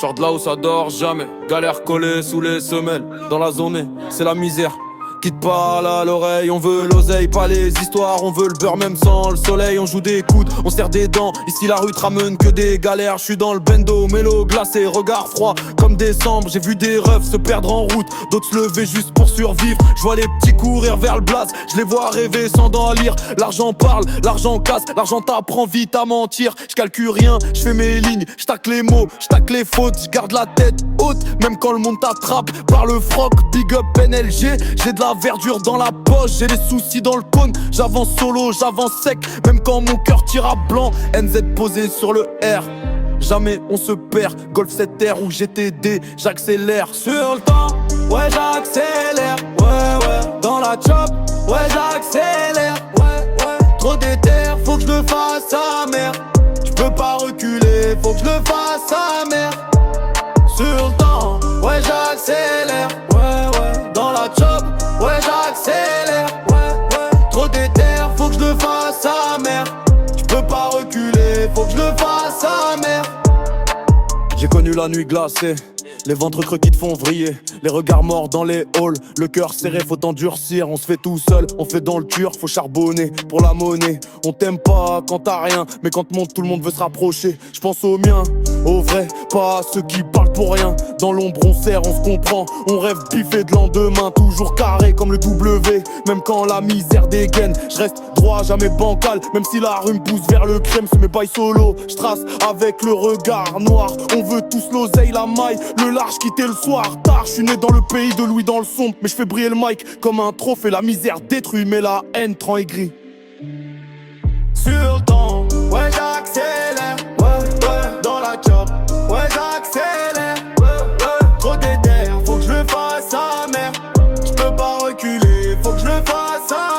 Genre de là où ça dort jamais. Galère collée sous les semelles. Dans la zone, c'est la misère qui te parle à l'oreille. On veut l'oseille, pas les histoires. On veut le beurre même sans le soleil. On joue des coudes, on serre des dents. Ici la rue te ramène que des galères. Je suis dans le bendo, mélo glacé, regard froid comme décembre. J'ai vu des refs se perdre en route, d'autres se lever juste pour survivre. Je vois les petits courir vers le blaze, je les vois rêver sans d'en lire. L'argent parle, l'argent casse, l'argent t'apprend vite à mentir. Je calcule rien, je fais mes lignes, je tacle les mots, je tacle les fautes. Je garde la tête haute, même quand le monde t'attrape par le froc. Big up NLG, j'ai de la verdure dans la poche, j'ai les soucis dans le cône. J'avance solo, j'avance sec, même quand mon cœur tire à blanc. NZ posé sur le R, jamais on se perd. Golf 7R ou GTD, j'accélère. Sur le temps, ouais j'accélère. Ouais ouais, dans la chop, ouais j'accélère. Ouais ouais, trop déter, faut que je le fasse à mer. J'peux pas reculer, faut que je le fasse à mer. Sur le temps, ouais j'accélère. Ouais ouais, dans la chop, ouais j'accélère. Ouais ouais, trop déter, faut que je le fasse à mer. J'peux pas reculer, faut que je le fasse à mer. J'ai connu la nuit glacée, les ventres creux qui te font vriller, les regards morts dans les halls, le cœur serré faut endurcir. On se fait tout seul, on fait dans le dur, faut charbonner pour la monnaie. On t'aime pas quand t'as rien, mais quand monte tout le monde veut se rapprocher. Je pense aux miens, aux vrais, pas à ceux qui parlent pour rien. Dans l'ombre on serre, on se comprend, on rêve biffé de lendemain. Toujours carré comme le W, même quand la misère dégaine. Je reste droit, jamais bancal, même si la rue me pousse vers le crème. C'est mes bails solo, je trace avec le regard noir. On veut tous l'oseille, la maille, le large quitter le soir tard. Je suis né dans le pays de Louis dans le sombre, mais je fais briller le mic comme un trophée. La misère détruit mais la haine te rend aigri. Sur le temps, ouais j'accélère. Ouais ouais, dans la chop, ouais j'accélère. Ouais ouais, trop déter, faut que je le fasse à mer. J'peux pas reculer, faut que je le fasse à mer.